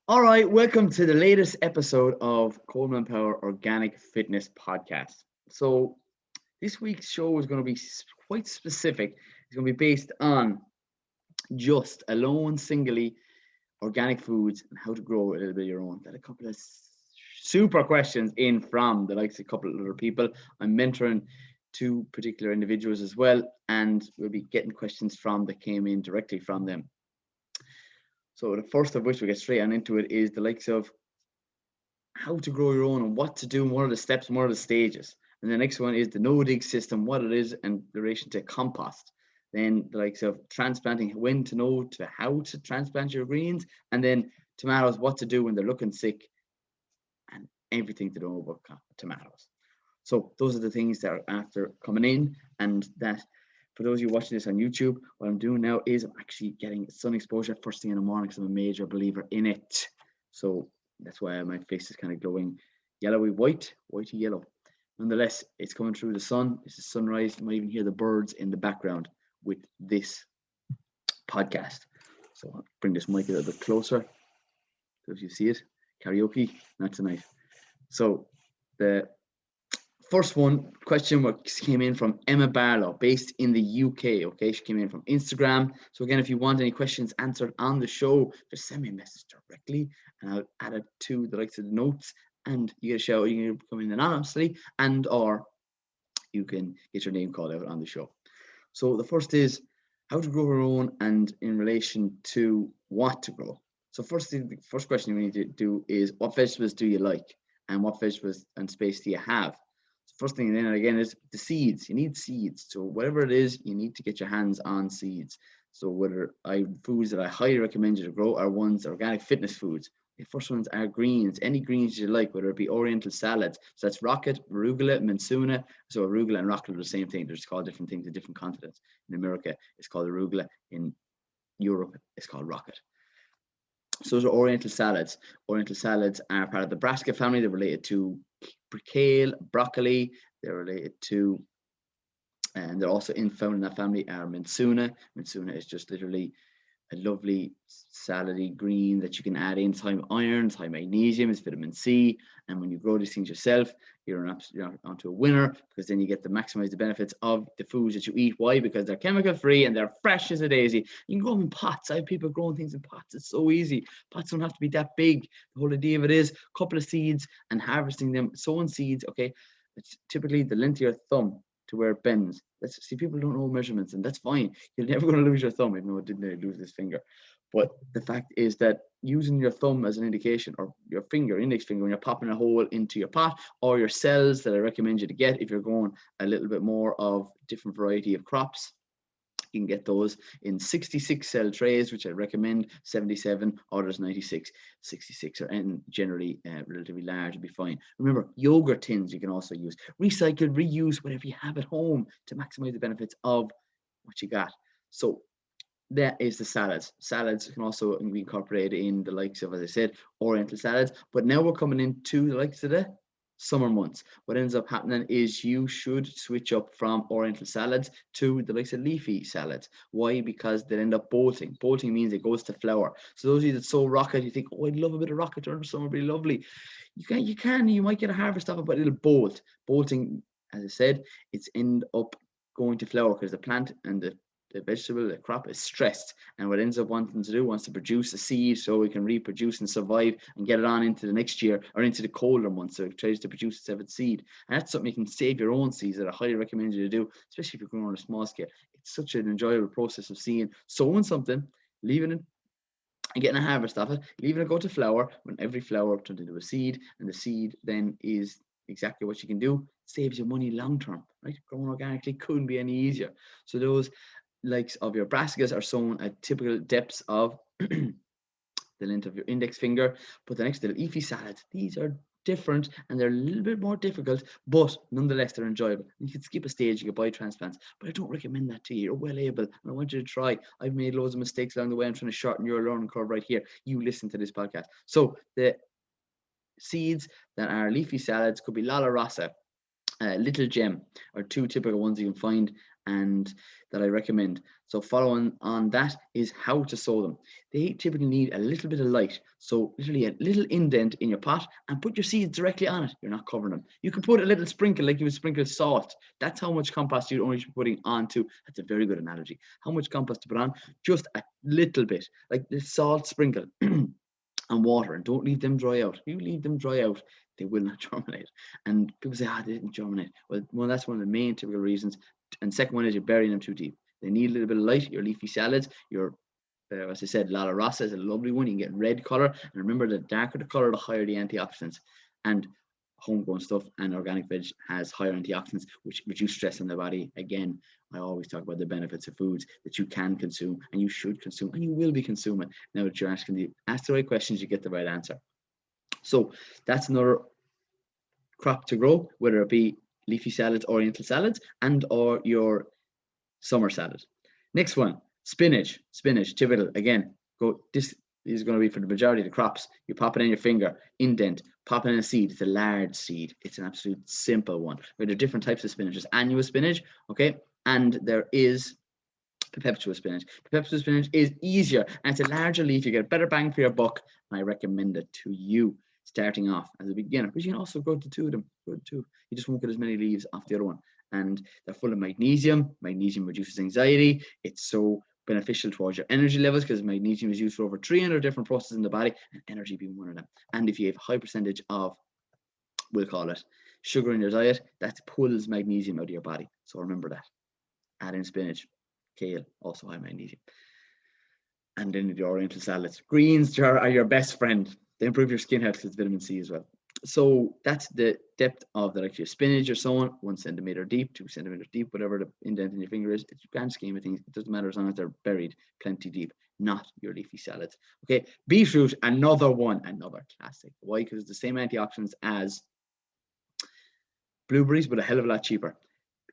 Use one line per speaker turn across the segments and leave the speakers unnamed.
All right, welcome to the latest episode of Colman Power Organic Fitness Podcast. So, this week's show is going to be quite specific. It's going to be based on just alone, singly, organic foods and how to grow a little bit of your own. Got a couple of super questions in from the likes of a couple of other people. I'm mentoring two particular individuals as well, and we'll be getting questions from that came in directly from them. So the first of which we get straight on into it is the likes of how to grow your own and what to do and what are the steps and what are the stages. And the next one is the no-dig system, what it is in relation to compost. Then the likes of transplanting, when to know to how to transplant your greens, and then tomatoes, what to do when they're looking sick, and everything to know about tomatoes. So those are the things that are after coming in, and that for those of you watching this on YouTube, what I'm doing now is I'm actually getting sun exposure first thing in the morning because I'm a major believer in it. So that's why my face is kind of glowing yellowy white, whitey yellow. Nonetheless, it's coming through the sun. It's the sunrise. You might even hear the birds in the background with this podcast. So I'll bring this mic a little bit closer so if you see it. Karaoke, not tonight. So the first question came in from Emma Barlow, based in the UK. Okay, she came in from Instagram. So again, if you want any questions answered on the show, just send me a message directly, and I'll add it to the likes of the notes. And you get a shout. You can come in anonymously, or you can get your name called out on the show. So the first is how to grow your own, and in relation to what to grow. So the first question we need to do is what vegetables do you like, and what vegetables and space do you have? First thing then again is the seeds. You need seeds. So whatever it is, you need to get your hands on seeds. So foods that I highly recommend you to grow are ones, organic fitness foods. The first ones are greens, any greens you like, whether it be Oriental Salads. So that's rocket, arugula, mensuna. So arugula and rocket are the same thing. They're just called different things in different continents. In America, it's called arugula. In Europe, it's called rocket. So those are Oriental Salads. Oriental Salads are part of the brassica family. They're related to kale, broccoli. They're related to, and they're also found in that family are mensuna. Mensuna is just literally a lovely salady green that you can add in. It's high iron, it's high magnesium, it's vitamin C. And when you grow these things yourself, you're onto a winner, because then you get to maximize the benefits of the foods that you eat. Why? Because they're chemical free and they're fresh as a daisy. You can grow them in pots. I have people growing things in pots. It's so easy. Pots don't have to be that big. The whole idea of it is a couple of seeds and harvesting them, sowing seeds. Okay, it's typically the length of your thumb to where it bends. See, people don't know measurements, and that's fine. You're never going to lose your thumb, even though it didn't lose this finger. But the fact is that using your thumb as an indication, or your finger, index finger, when you're popping a hole into your pot, or your cells that I recommend you to get if you're going a little bit more of different variety of crops, you can get those in 66 cell trays, which I recommend. 77, others 96. 66 are generally relatively large, would be fine. Remember, yogurt tins you can also use. Recycle, reuse whatever you have at home to maximize the benefits of what you got. So that is the salads. Salads can also be incorporated in the likes of, as I said, Oriental salads. But now we're coming into the likes of the summer months. What ends up happening is you should switch up from Oriental salads to the likes of Leafy Salads. Why? Because they end up bolting. Bolting means it goes to flower. So those of you that sow rocket, you think, oh, I'd love a bit of rocket during the summer, it'd be lovely. You might get a harvest of it, but it'll bolt. Bolting, as I said, it's end up going to flower because the plant and the vegetable, the crop is stressed, and what it ends up wants to produce a seed so it can reproduce and survive and get it on into the next year or into the colder months. So it tries to produce its seed, and that's something you can save your own seeds that I highly recommend you to do, especially if you're growing on a small scale. It's such an enjoyable process of sowing something, leaving it and getting a harvest of it, leaving it go to flower, when every flower turns into a seed, and the seed then is exactly what you can do. It saves you money long term, right? Growing organically couldn't be any easier. So those likes of your brassicas are sown at typical depths of the length of your index finger. But the next, the leafy salads, these are different and they're a little bit more difficult, but nonetheless they're enjoyable. You can skip a stage, you can buy transplants, but I don't recommend that to you. You're well able, and I want you to try. I've made loads of mistakes along the way. I'm trying to shorten your learning curve right here. You listen to this podcast. So the seeds that are leafy salads could be Lala Rasa, Little Gem, are two typical ones you can find and that I recommend. So following on that is how to sow them. They typically need a little bit of light. So literally a little indent in your pot and put your seeds directly on it. You're not covering them. You can put a little sprinkle like you would sprinkle salt. That's how much compost you'd only be putting onto. That's a very good analogy. How much compost to put on? Just a little bit, like the salt sprinkle and water, and don't leave them dry out. If you leave them dry out, they will not germinate. And people say, they didn't germinate. Well, that's one of the main typical reasons. And second one is you're burying them too deep. They need a little bit of light. Your leafy salads, your as I said, La Rossa is a lovely one. You can get red color, and remember, the darker the color, the higher the antioxidants. And homegrown stuff and organic veg has higher antioxidants, which reduce stress in the body. Again, I always talk about the benefits of foods that you can consume and you should consume and you will be consuming. Now that you're ask the right questions, you get the right answer. So that's another crop to grow, whether it be leafy salads, oriental salads, and or your summer salad. Next one, spinach. Typical. Again, this is going to be for the majority of the crops. You pop it in your finger, indent, pop it in a seed. It's a large seed. It's an absolute simple one. There are different types of spinach. There's annual spinach, okay, and there is perpetual spinach. Perpetual spinach is easier and it's a larger leaf. You get a better bang for your buck, and I recommend it to you starting off as a beginner. But you can also grow the two of them. Good too. You just won't get as many leaves off the other one. And they're full of magnesium. Magnesium reduces anxiety. It's so beneficial towards your energy levels because magnesium is used for over 300 different processes in the body, and energy being one of them. And if you have a high percentage of, we'll call it, sugar in your diet, that pulls magnesium out of your body. So remember that. Add in spinach, kale, also high magnesium. And then the Oriental salads. Greens are your best friend. They improve your skin health with vitamin C as well. So that's the depth of your spinach or so on. 1 centimeter deep, 2 centimeters deep, whatever the indent in your finger is. It's a grand scheme of things. It doesn't matter as long as they're buried plenty deep, not your leafy salads. Okay, beetroot, another one, another classic. Why? Because it's the same antioxidants as blueberries, but a hell of a lot cheaper.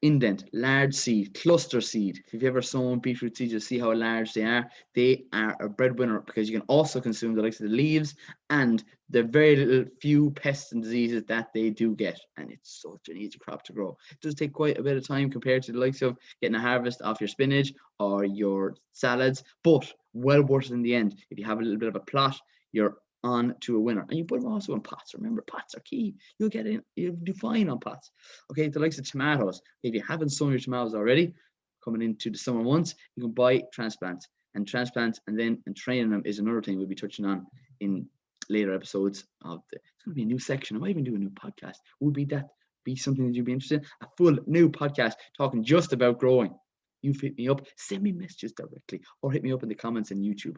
Indent, large seed, cluster seed. If you've ever sown beetroot seeds, you'll see how large they are. They are a breadwinner because you can also consume the likes of the leaves and the very little few pests and diseases that they do get. And it's such an easy crop to grow. It does take quite a bit of time compared to the likes of getting a harvest off your spinach or your salads, but well worth it in the end. If you have a little bit of a plot, you're on to a winner. And you put them also in pots. Remember, pots are key. You'll do fine on pots. Okay, the likes of tomatoes. If you haven't sown your tomatoes already, coming into the summer months, you can buy transplants. And training them is another thing we'll be touching on in later episodes of it's going to be a new section. I might even do a new podcast. Would be something that you'd be interested in? A full new podcast talking just about growing. You hit me up, send me messages directly, or hit me up in the comments on YouTube,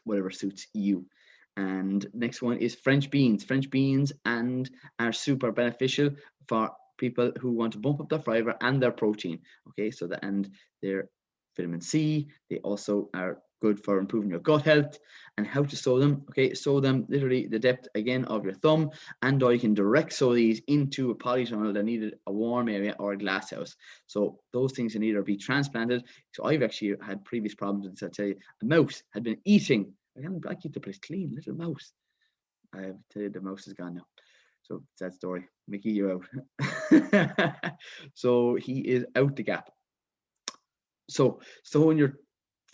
whatever suits you. And next one is French beans. French beans are super beneficial for people who want to bump up their fiber and their protein. Okay, so and their vitamin C. They also are good for improving your gut health. And how to sow them? Okay, sow them literally the depth again of your thumb, or you can direct sow these into a polytunnel that needed a warm area or a glass house. So those things can either be transplanted. So I've actually had previous problems with this. I'll tell you, a mouse had been eating. I keep the place clean, little mouse. I have to tell you, the mouse is gone now. So sad story. Mickey, you're out. So he is out the gap. So sowing your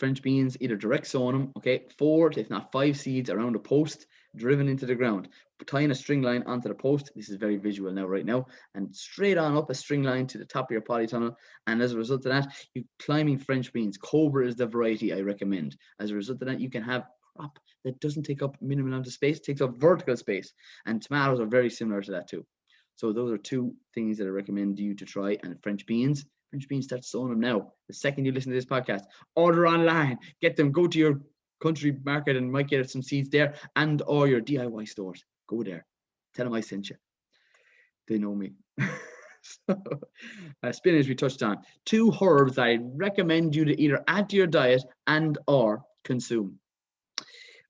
French beans, either direct sowing them, okay, 4 if not 5 seeds around a post driven into the ground, tying a string line onto the post. This is very visual right now, and straight on up a string line to the top of your polytunnel. And as a result of that, you climbing French beans. Cobra is the variety I recommend. As a result of that, you can have crop that doesn't take up minimal amount of space, takes up vertical space. And tomatoes are very similar to that too. So those are 2 things that I recommend you to try. And French beans, start sowing them now. The second you listen to this podcast, order online, get them, go to your country market and might get some seeds there, and or your DIY stores. Go there, tell them I sent you. They know me. So, spinach we touched on. 2 herbs I recommend you to either add to your diet and or consume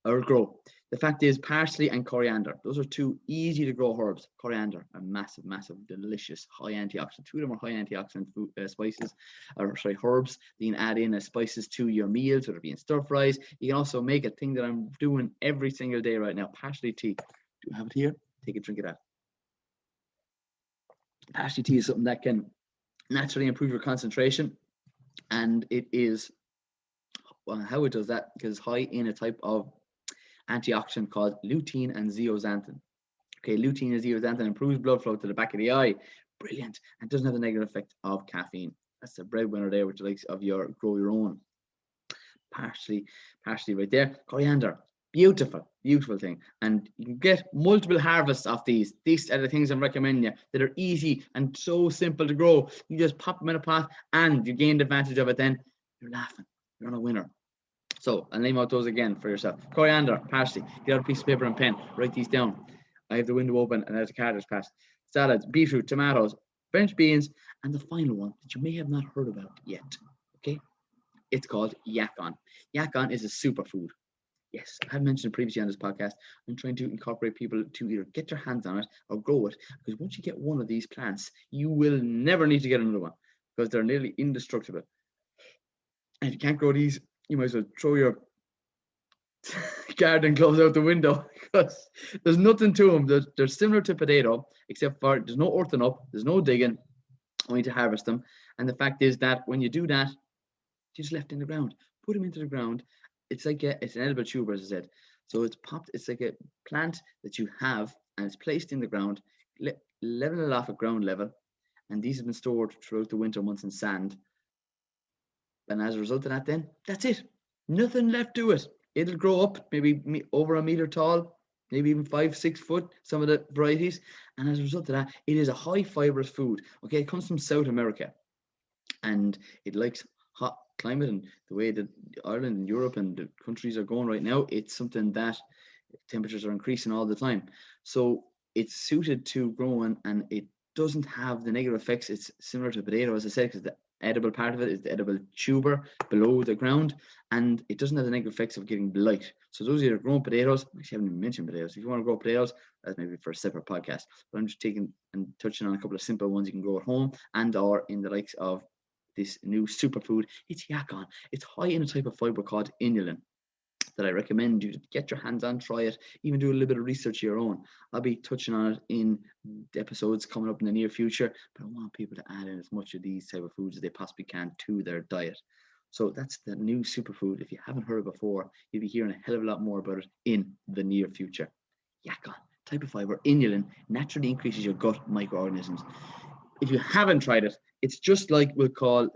or grow. The fact is, parsley and coriander. Those are 2 easy to grow herbs. Coriander, a massive, delicious, high antioxidant. 2 of them are high antioxidant herbs. You can add in as spices to your meals, whether it be in stir fries. You can also make a thing that I'm doing every single day right now, parsley tea. Do you have it here? Take a drink of that. Parsley tea is something that can naturally improve your concentration, and it is how it does that because it's high in a type of antioxidant called lutein and zeaxanthin. Okay, lutein and zeaxanthin improves blood flow to the back of the eye. Brilliant, and doesn't have the negative effect of caffeine. That's the breadwinner there, which likes of your grow your own. Parsley right there. Coriander, beautiful thing, and you can get multiple harvests of these. These are the things I'm recommending you that are easy and so simple to grow. You just pop them in a pot, and you gain the advantage of it. Then you're laughing. You're on a winner. So I'll name out those again for yourself. Coriander, parsley. Get out a piece of paper and pen. Write these down. I have the window open and there's a car that's passed. Salads, beetroot, tomatoes, French beans, and the final one that you may have not heard about yet. Okay, it's called Yacon. Yacon is a superfood. Yes, I've mentioned previously on this podcast. I'm trying to incorporate people to either get their hands on it or grow it, because once you get one of these plants, you will never need to get another one because they're nearly indestructible. And if you can't grow these, you might as well throw your garden gloves out the window because there's nothing to them. They're similar to potato, except for there's no earthing up, there's no digging, only to harvest them. And the fact is that when you do that, you just left in the ground. Put them into the ground. It's like it's an edible tuber, as I said. So it's popped. It's like a plant that you have, and it's placed in the ground, level it off at ground level, and these have been stored throughout the winter months in sand. And as a result of that, then that's it. Nothing left to it. It'll grow up maybe over a meter tall, maybe even 5-6 foot, some of the varieties. And as a result of that, it is a high fibrous food. Okay, it comes from South America, and it likes hot climate, and the way that Ireland and Europe and the countries are going right now, it's something that temperatures are increasing all the time. So it's suited to growing, and it doesn't have the negative effects. It's similar to potato, as I said, because the edible part of it is the edible tuber below the ground, and it doesn't have the negative effects of getting blight. So those of you that are growing potatoes, actually I haven't even mentioned potatoes. If you want to grow potatoes, that's maybe for a separate podcast. But I'm just taking and touching on a couple of simple ones you can grow at home and or in the likes of this new superfood. It's Yacon. It's high in a type of fiber called inulin that I recommend you to get your hands on, try it, even do a little bit of research of your own. I'll be touching on it in episodes coming up in the near future, but I want people to add in as much of these type of foods as they possibly can to their diet. So that's the new superfood. If you haven't heard it before, you'll be hearing a hell of a lot more about it in the near future. Yacon, type of fiber, inulin, naturally increases your gut microorganisms. If you haven't tried it, it's just like we'll call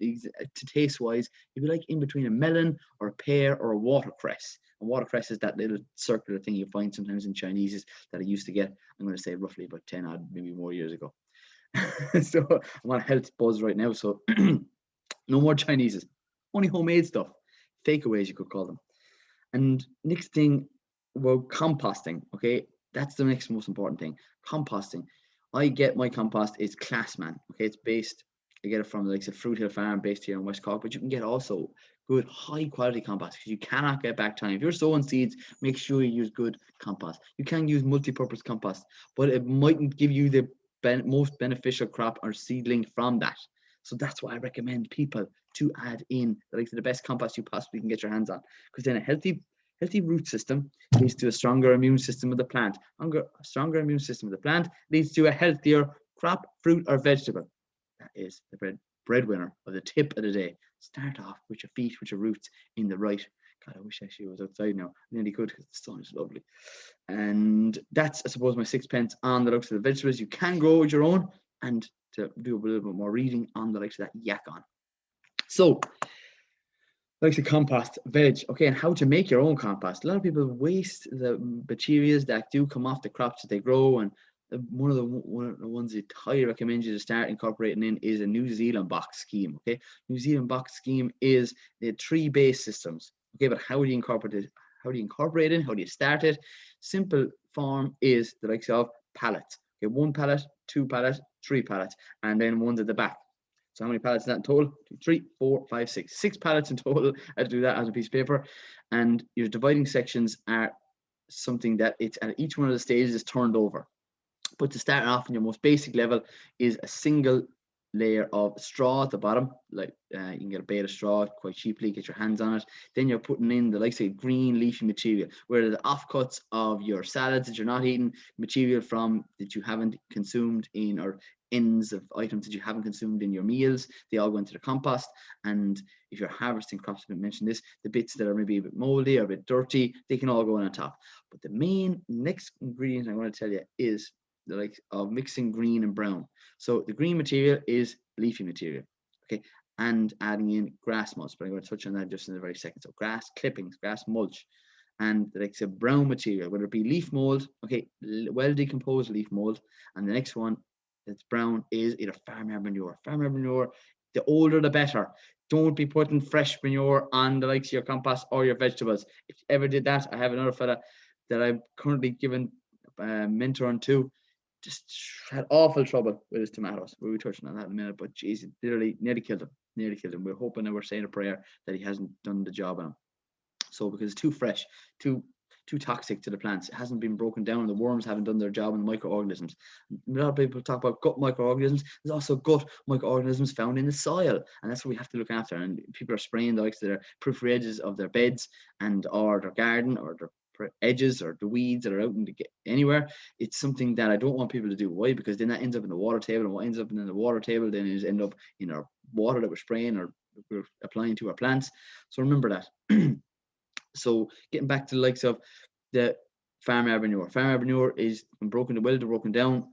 to taste wise, it'd be like in between a melon or a pear or a watercress. And watercress is that little circular thing you find sometimes in Chinese that I used to get, I'm going to say roughly about 10 odd, maybe more years ago. So I'm on a health buzz right now. So no more Chineses, only homemade stuff, takeaways you could call them. And next thing, well, composting. Okay, that's the next most important thing. Composting. I get my compost is Classman. Okay, it's based. I get it from like a Fruit Hill Farm based here in West Cork, but you can get also good high quality compost because you cannot get back time. If you're sowing seeds, make sure you use good compost. You can use multi-purpose compost, but it mightn't give you the most beneficial crop or seedling from that. So that's why I recommend people to add in the best compost you possibly can get your hands on, because then a healthy root system leads to a stronger immune system of the plant. A stronger immune system of the plant leads to a healthier crop, fruit, or vegetable. That is the breadwinner of the tip of the day. Start off with your feet, with your roots in the right. God, I wish actually I was outside now. I nearly could because the sun is lovely. And that's, I suppose, my sixpence on the likes of the vegetables you can grow with your own, and to do a little bit more reading on the likes of that Yacon. So, like the compost, veg, okay, and how to make your own compost. A lot of people waste the materials that do come off the crops that they grow, and one of the ones that I recommend you to start incorporating in is a New Zealand box scheme. Okay, New Zealand box scheme is the 3 base systems. Okay, but how do you incorporate it? How do you incorporate it? How do you start it? Simple form is the likes of pallets. Okay, 1 pallet, 2 pallets, 3 pallets, and then one's at the back. So how many pallets is that in total? 2, 3, 4, 5, 6. 6 pallets in total. I do that as a piece of paper. And your dividing sections are something that it's at each one of the stages is turned over. But to start off in your most basic level is a single layer of straw at the bottom, like you can get a bale of straw quite cheaply, get your hands on it. Then you're putting in the likes of green leafy material, where the offcuts of your salads that you're not eating, material from that you haven't consumed in, or ends of items that you haven't consumed in your meals, they all go into the compost. And if you're harvesting crops, I mentioned this, the bits that are maybe a bit moldy or a bit dirty, they can all go on top. But the main next ingredient I want to tell you is the like of mixing green and brown. So the green material is leafy material, okay, and adding in grass mulch. But I'm going to touch on that just in a very second. So grass clippings, grass mulch, and like I said, brown material, whether it be leaf mold, okay, well decomposed leaf mold, and the next one that's brown is either farmyard manure. Farmyard manure, the older the better. Don't be putting fresh manure on the likes of your compost or your vegetables. If you ever did that, I have another fella that I'm currently giving mentoring to, just had awful trouble with his tomatoes. We'll be touching on that in a minute, but geez, literally nearly killed him. Nearly killed him. We're hoping and we're saying a prayer that he hasn't done the job on him. So because it's too fresh, too toxic to the plants, it hasn't been broken down. The worms haven't done their job in the microorganisms. A lot of people talk about gut microorganisms. There's also gut microorganisms found in the soil, and that's what we have to look after. And people are spraying the likes of their periphery edges of their beds and or their garden or their edges or the weeds that are out in the, anywhere. It's something that I don't want people to do. Why? Because then that ends up in the water table, and what ends up in the water table then is end up in our water that we're spraying or we're applying to our plants. So remember that. So getting back to the likes of the farmyard manure. Farmyard manure is broken down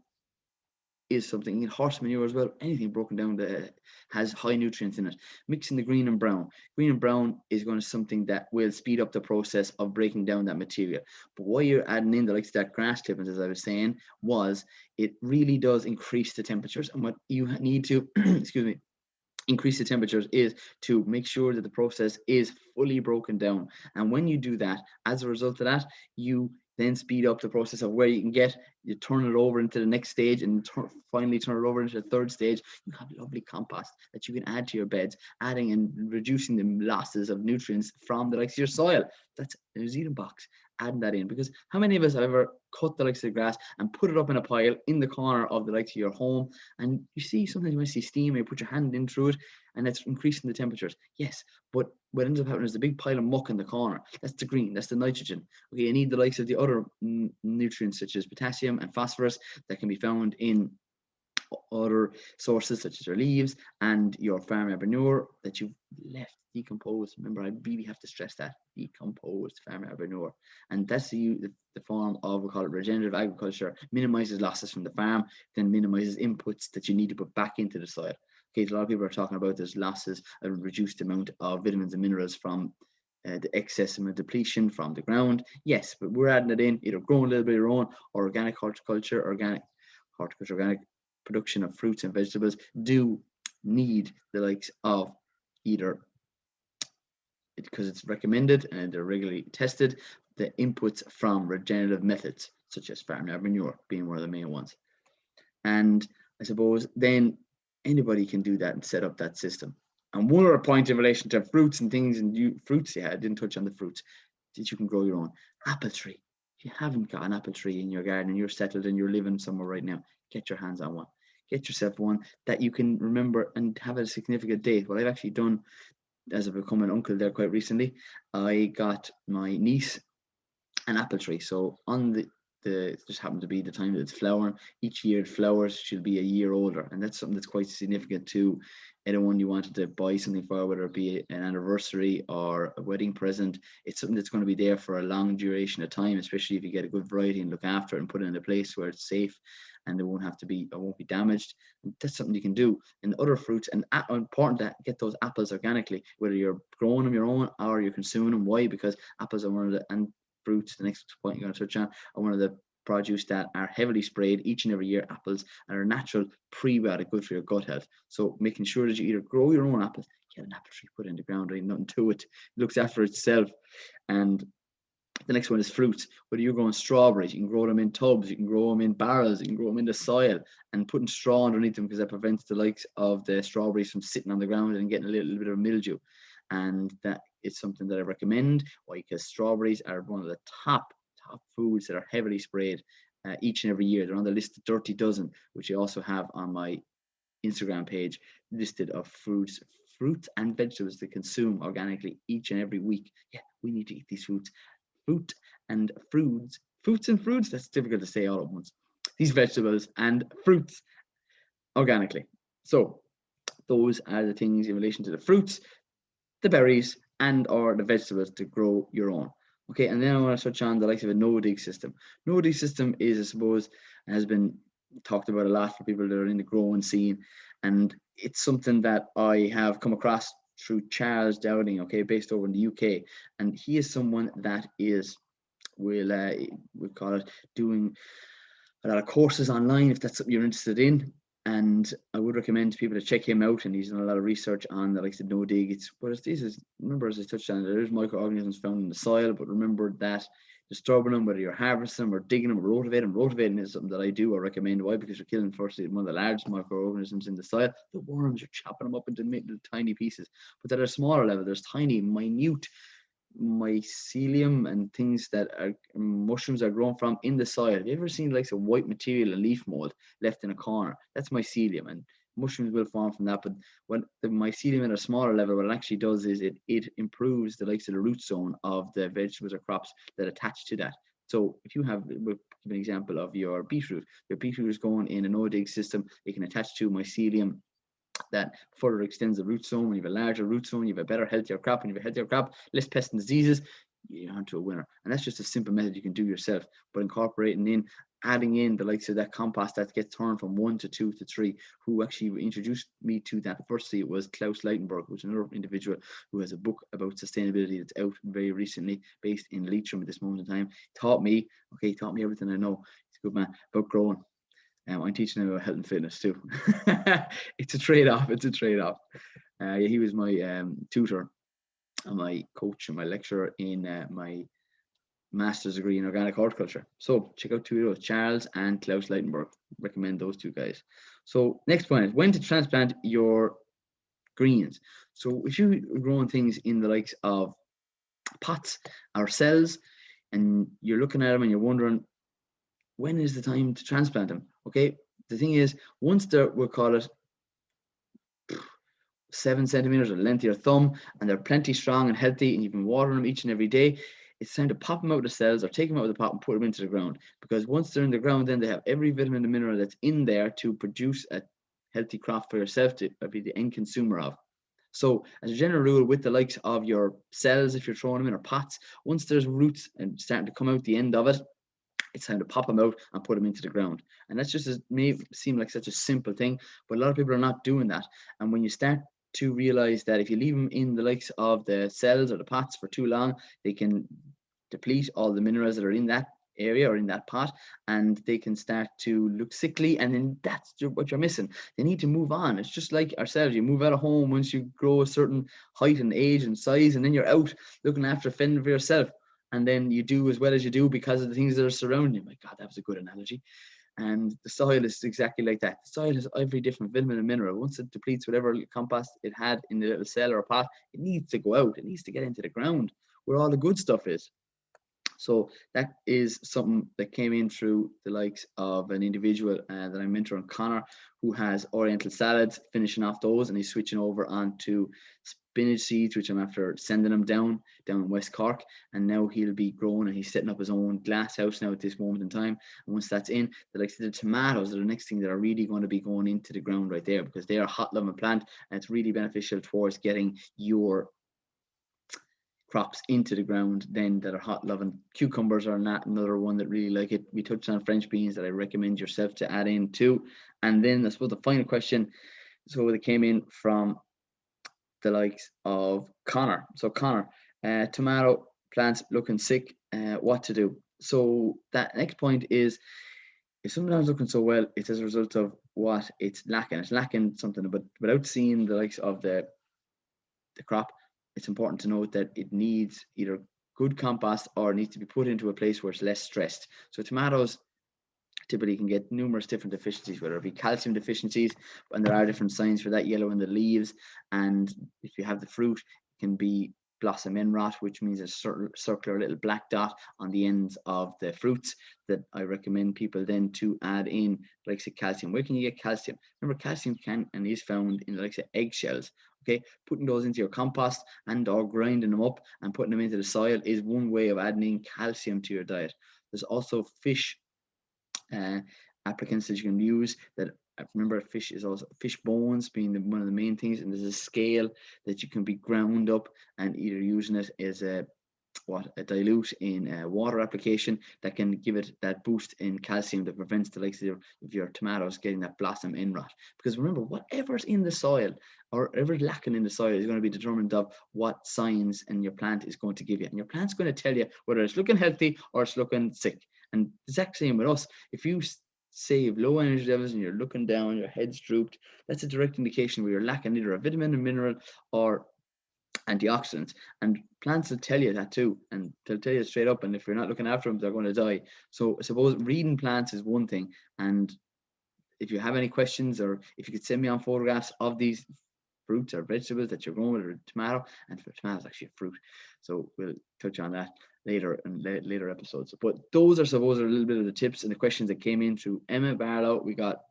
is something in horse manure as well. Anything broken down that has high nutrients in it. Mixing the green and brown. Green and brown is going to something that will speed up the process of breaking down that material. But why you're adding in the likes of that grass clippings, as I was saying, was it really does increase the temperatures. And what you need to, excuse me, increase the temperatures is to make sure that the process is fully broken down. And when you do that, as a result of that, you then speed up the process of where you can get, you turn it over into the next stage and finally turn it over into the third stage. You have lovely compost that you can add to your beds, adding and reducing the losses of nutrients from the likes of your soil. That's a New Zealand box, adding that in. Because how many of us have ever cut the likes of the grass and put it up in a pile in the corner of the likes of your home, and you see sometimes you might see steam and you put your hand in through it and it's increasing the temperatures. Yes, but what ends up happening is the big pile of muck in the corner. That's the green, that's the nitrogen. Okay, you need the likes of the other nutrients such as potassium and phosphorus that can be found in other sources such as your leaves and your farmyard manure that you've left decomposed. Remember, I really have to stress that, decomposed farmyard manure. And that's the form of, we call it regenerative agriculture, minimizes losses from the farm, then minimizes inputs that you need to put back into the soil. Okay, so a lot of people are talking about there's losses, a reduced amount of vitamins and minerals from the excess amount of depletion from the ground. Yes, but we're adding it in, either growing a little bit of your own, or organic horticulture, organic production of fruits and vegetables do need the likes of either, because it's recommended and they're regularly tested, the inputs from regenerative methods such as farmyard manure being one of the main ones. And I suppose then anybody can do that and set up that system. And one other point in relation to fruits and things, and fruits, yeah, I didn't touch on the fruits that you can grow your own. Apple tree. If you haven't got an apple tree in your garden and you're settled and you're living somewhere right now, get your hands on one. Get yourself one that you can remember and have a significant date. What I've actually done as I've become an uncle there quite recently, I got my niece an apple tree. So on the just happened to be the time that it's flowering. Each year it flowers, she'll be a year older, and that's something that's quite significant to anyone you wanted to buy something for, whether it be an anniversary or a wedding present. It's something that's going to be there for a long duration of time, especially if you get a good variety and look after it and put it in a place where it's safe and it won't be damaged. And that's something you can do. And other fruits, and important to get those apples organically, whether you're growing them your own or you're consuming them. Why? Because apples are one of the, and fruits, the next point you're going to touch on, are one of the produce that are heavily sprayed each and every year. Apples are a natural prebiotic, good for your gut health. So making sure that you either grow your own apples, get an apple tree, put it in the ground, there ain't nothing to it. It looks after itself. And the next one is fruits. Whether you're growing strawberries, you can grow them in tubs, you can grow them in barrels, you can grow them in the soil, and putting straw underneath them because that prevents the likes of the strawberries from sitting on the ground and getting a little bit of mildew. And that is something that I recommend. Why? Because strawberries are one of the top foods that are heavily sprayed each and every year. They're on the list of Dirty Dozen, which I also have on my Instagram page listed of fruits and vegetables to consume organically each and every week. Yeah, we need to eat these fruits and fruits. That's difficult to say all at once. These vegetables and fruits organically. So those are the things in relation to the fruits, the berries, and or the vegetables to grow your own. Okay, and then I want to touch on the likes of a no-dig system. No-dig system is, I suppose, has been talked about a lot for people that are in the growing scene, and it's something that I have come across through Charles Dowding, okay, based over in the UK, and he is someone that is we'll call it doing a lot of courses online if that's something you're interested in. And I would recommend to people to check him out. And he's done a lot of research on the likes of no dig. It's what it is. Remember, as I touched on, there's microorganisms found in the soil, but remember that disturbing them, whether you're harvesting them or digging them or rotivating is something that I do or recommend. Why? Because you're killing firstly one of the largest microorganisms in the soil, the worms. You're chopping them up into tiny pieces. But at a smaller level, there's tiny, minute mycelium and things that are mushrooms are grown from in the soil. Have you ever seen like some white material, a leaf mold left in a corner? That's mycelium, and mushrooms will form from that. But when the mycelium at a smaller level, what it actually does is it improves the likes of the root zone of the vegetables or crops that attach to that. So if you have, we'll give an example of your beetroot is going in a no-dig system, it can attach to mycelium that further extends the root zone. When you have a larger root zone, you have a better, healthier crop. When you have a healthier crop, less pests and diseases, you're onto a winner. And that's just a simple method you can do yourself. But adding in the likes of that compost that gets turned from 1 to 2 to 3, who actually introduced me to that. Firstly, it was Klaus Leitenberg, who's another individual who has a book about sustainability that's out very recently, based in Leitrim at this moment in time. Taught me everything I know. He's a good man about growing. I'm teaching him about health and fitness too. It's a trade-off. He was my tutor and my coach and my lecturer in my master's degree in organic horticulture. So check out two of those, Charles and Klaus Leitenberg. Recommend those two guys. So next point is when to transplant your greens. So if you're growing things in the likes of pots or cells, and you're looking at them and you're wondering, when is the time to transplant them? Okay, the thing is, once we'll call it 7 centimeters or the length of your thumb, and they're plenty strong and healthy, and you've been watering them each and every day, it's time to pop them out of the cells or take them out of the pot and put them into the ground. Because once they're in the ground, then they have every vitamin and mineral that's in there to produce a healthy crop for yourself to be the end consumer of. So as a general rule, with the likes of your cells, if you're throwing them in, or pots, once there's roots and starting to come out the end of it, it's time to pop them out and put them into the ground. And that's just, may seem like such a simple thing, but a lot of people are not doing that. And when you start to realize that if you leave them in the likes of the cells or the pots for too long, they can deplete all the minerals that are in that area or in that pot, and they can start to look sickly, and then that's what you're missing. They need to move on. It's just like ourselves. You move out of home once you grow a certain height and age and size, and then you're out looking after fending for yourself. And then you do as well as you do because of the things that are surrounding you. My God, that was a good analogy. And the soil is exactly like that. The soil has every different vitamin and mineral. Once it depletes whatever compost it had in the little cell or pot, it needs to go out. It needs to get into the ground where all the good stuff is. So that is something that came in through the likes of an individual that I'm mentoring, Connor, who has Oriental Salads, finishing off those, and he's switching over onto spinach seeds, which I'm after sending him down in West Cork, and now he'll be growing, and he's setting up his own glass house now at this moment in time. And once that's in, the likes of the tomatoes are the next thing that are really going to be going into the ground right there, because they are a hot loving plant, and it's really beneficial towards getting your crops into the ground then that are hot loving. Cucumbers are not another one that really like it. We touched on French beans that I recommend yourself to add in too. And then I suppose the final question, so it came in from the likes of Connor. So Connor, tomato plants looking sick, what to do? So that next point is, if sometimes looking so well, it's as a result of what it's lacking. It's lacking something, but without seeing the likes of the crop, it's important to note that it needs either good compost or it needs to be put into a place where it's less stressed. So tomatoes typically can get numerous different deficiencies, whether it be calcium deficiencies, and there are different signs for that, yellow in the leaves. And if you have the fruit, it can be blossom end rot, which means a circular little black dot on the ends of the fruits, that I recommend people then to add in the likes of calcium. Where can you get calcium? Remember, calcium can and is found in the likes of eggshells. Okay, putting those into your compost and or grinding them up and putting them into the soil is one way of adding in calcium to your diet. There's also fish applicants that you can use. That remember, fish is also fish bones being one of the main things, and there's a scale that you can be ground up and either using it as a dilute in water application that can give it that boost in calcium that prevents the likes of your tomatoes getting that blossom end rot. Because remember, whatever's in the soil or whatever's lacking in the soil is going to be determined of what signs and your plant is going to give you, and your plant's going to tell you whether it's looking healthy or it's looking sick. And the exact same with us. If you say you have low energy levels and you're looking down, your head's drooped, that's a direct indication where you're lacking either a vitamin, a mineral, or antioxidants. And plants will tell you that too, and they'll tell you straight up, and if you're not looking after them, they're going to die. So I suppose reading plants is one thing, and if you have any questions, or if you could send me on photographs of these fruits or vegetables that you're growing with, or tomato, and tomato is actually a fruit, so we'll touch on that later in later episodes. But those are a little bit of the tips and the questions that came in through Emma Barlow. We got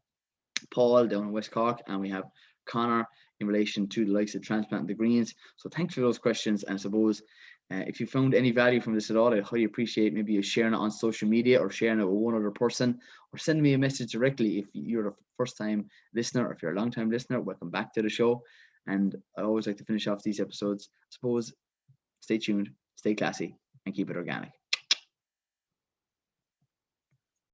Paul down in West Cork, and we have Connor in relation to the likes of Transplant and the greens. So thanks for those questions. And I suppose if you found any value from this at all, I'd highly appreciate maybe you sharing it on social media, or sharing it with one other person, or send me a message directly. If you're a first time listener, or if you're a long time listener, welcome back to the show. And I always like to finish off these episodes. I suppose stay tuned, stay classy, and keep it organic.